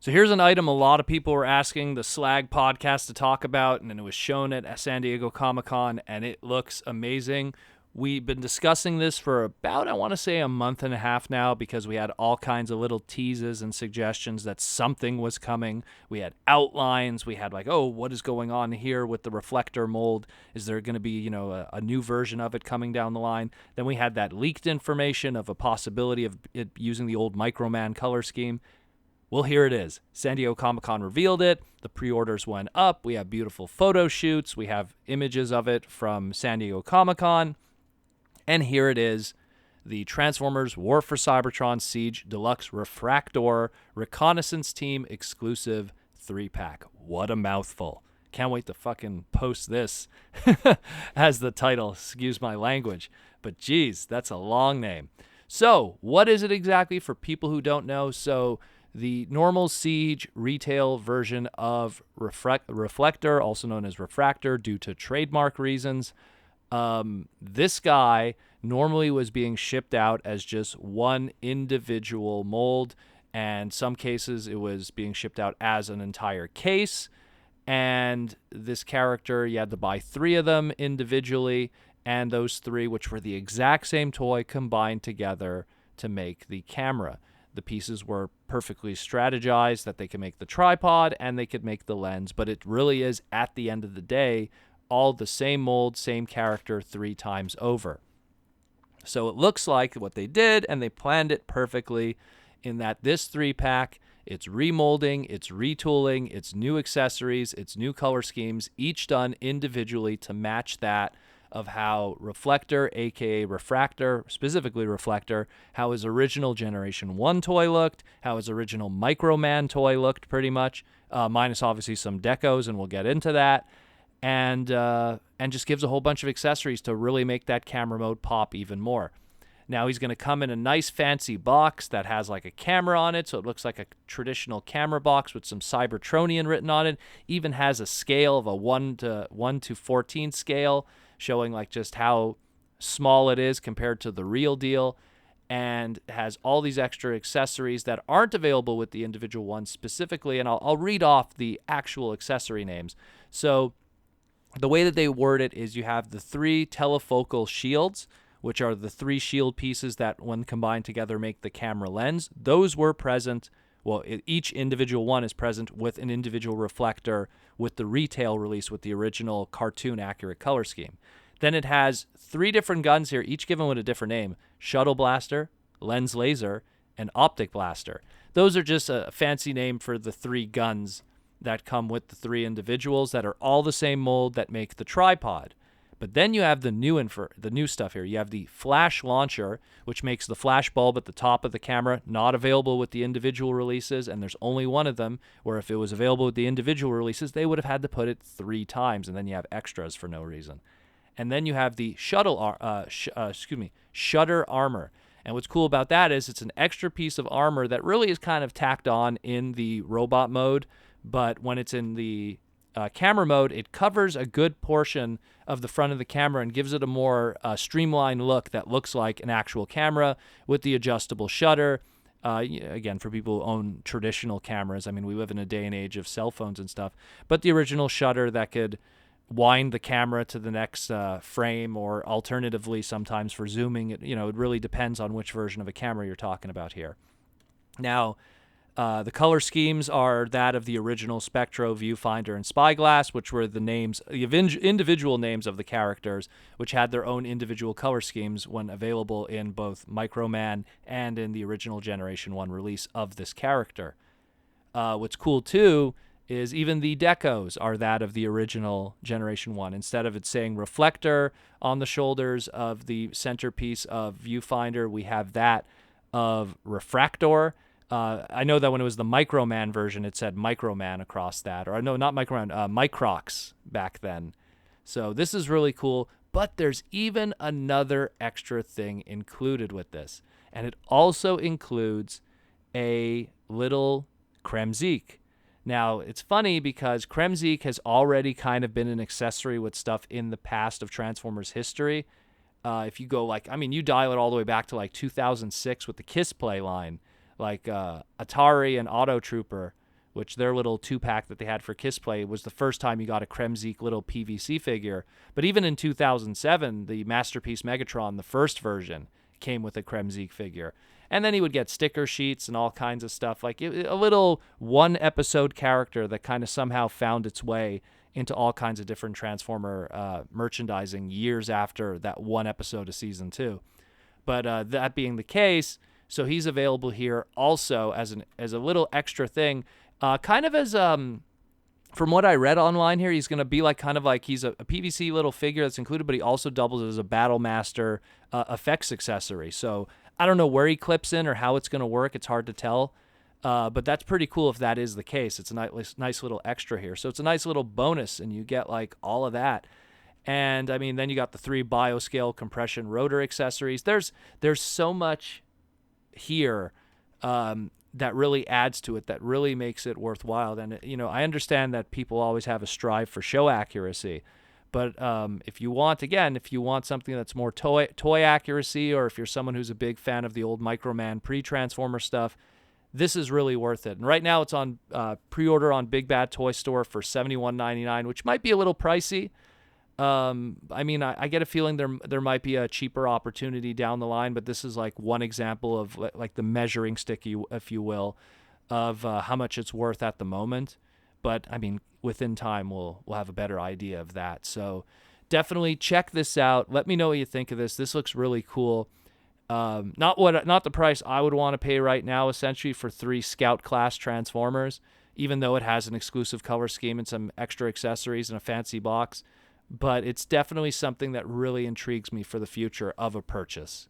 So here's an item a lot of people were asking the Slag podcast to talk about, and then it was shown at San Diego Comic-Con, and it looks amazing. We've been discussing this for about, I want to say, a month and a half now, because we had all kinds of little teases and suggestions that something was coming. We had outlines. We had like, oh, what is going on here with the Reflector mold? Is there going to be, a new version of it coming down the line? Then we had that leaked information of a possibility of it using the old Microman color scheme. Well, here it is. San Diego Comic-Con revealed it. The pre-orders went up. We have beautiful photo shoots. We have images of it from San Diego Comic-Con. And here it is, the Transformers War for Cybertron Siege Deluxe Refraktor Reconnaissance Team exclusive 3-pack. What a mouthful. Can't wait to fucking post this as the title. Excuse my language. But geez, that's a long name. So, what is it exactly for people who don't know? So, the normal Siege retail version of Reflector, also known as Refraktor, due to trademark reasons, this guy normally was being shipped out as just one individual mold, and some cases it was being shipped out as an entire case. And this character, you had to buy 3 of them individually, and those 3, which were the exact same toy, combined together to make the camera. The pieces were perfectly strategized that they could make the tripod and they could make the lens, but it really is, at the end of the day, all the same mold, same character 3 times over. So it looks like what they did, and they planned it perfectly, in that this 3-pack, it's remolding, it's retooling, it's new accessories, it's new color schemes, each done individually to match that of how Reflector, aka Refraktor, specifically Reflector, how his original Generation 1 toy looked, how his original Microman toy looked pretty much, minus obviously some decos, and we'll get into that. And just gives a whole bunch of accessories to really make that camera mode pop even more. Now he's going to come in a nice fancy box that has like a camera on it, so it looks like a traditional camera box with some Cybertronian written on it. Even has a scale of a 1 to 14 scale, showing like just how small it is compared to the real deal, and has all these extra accessories that aren't available with the individual ones specifically, and I'll read off the actual accessory names. So the way that they word it is you have the 3 telefocal shields, which are the 3 shield pieces that, when combined together, make the camera lens. Those were present. Well, each individual one is present with an individual reflector with the retail release with the original cartoon accurate color scheme. Then it has 3 different guns here, each given with a different name: Shuttle Blaster, Lens Laser, and Optic Blaster. Those are just a fancy name for the 3 guns that come with the 3 individuals that are all the same mold that make the tripod. But then you have the new stuff here. You have the flash launcher, which makes the flash bulb at the top of the camera, not available with the individual releases, and there's only one of them, where if it was available with the individual releases, they would have had to put it 3 times, and then you have extras for no reason. And then you have the shutter armor. And what's cool about that is it's an extra piece of armor that really is kind of tacked on in the robot mode, but when it's in the camera mode, it covers a good portion of the front of the camera and gives it a more streamlined look that looks like an actual camera with the adjustable shutter. Again, for people who own traditional cameras, I mean, we live in a day and age of cell phones and stuff, but the original shutter that could wind the camera to the next frame, or alternatively sometimes for zooming. It really depends on which version of a camera you're talking about here. Now, the color schemes are that of the original Spectro, Viewfinder, and Spyglass, which were the names, the individual names of the characters, which had their own individual color schemes when available in both Microman and in the original Generation 1 release of this character. What's cool, too, is even the decos are that of the original Generation 1. Instead of it saying Reflector on the shoulders of the centerpiece of Viewfinder, we have that of Refraktor. I know that when it was the Microman version, it said Microman across that. Or no, not Microman, Microx back then. So this is really cool. But there's even another extra thing included with this. And it also includes a little Kremzeek. Now, it's funny because Kremzeek has already kind of been an accessory with stuff in the past of Transformers history. If you go you dial it all the way back to 2006 with the Kiss Play line. Atari and Auto Trooper which their little 2-pack that they had for Kissplay was the first time you got a Kremzeek little PVC figure. But even in 2007, the Masterpiece Megatron, the first version, came with a Kremzeek figure. And then he would get sticker sheets and all kinds of stuff, like a little one-episode character that kind of somehow found its way into all kinds of different Transformer merchandising years after that one episode of Season 2. But that being the case, so he's available here also as a little extra thing, kind of as from what I read online here, he's going to be like kind of like he's a PVC little figure that's included, but he also doubles as a Battle Master effects accessory. So I don't know where he clips in or how it's going to work. It's hard to tell, but that's pretty cool if that is the case. It's a nice little extra here. So it's a nice little bonus, and you get like all of that. And I mean, then you got the 3 bioscale compression rotor accessories. There's so much here that really adds to it, that really makes it worthwhile. And I understand that people always have a strive for show accuracy, but if you want something that's more toy accuracy, or if you're someone who's a big fan of the old Microman pre-Transformer stuff, this is really worth it. And right now it's on pre-order on Big Bad Toy Store for $71.99, which might be a little pricey. I mean, I get a feeling there might be a cheaper opportunity down the line, but this is like one example of like the measuring stick, if you will, of how much it's worth at the moment. But I mean, within time, we'll have a better idea of that. So definitely check this out. Let me know what you think of this. This looks really cool. Not the price I would want to pay right now, essentially, for 3 Scout class Transformers, even though it has an exclusive color scheme and some extra accessories and a fancy box. But it's definitely something that really intrigues me for the future of a purchase.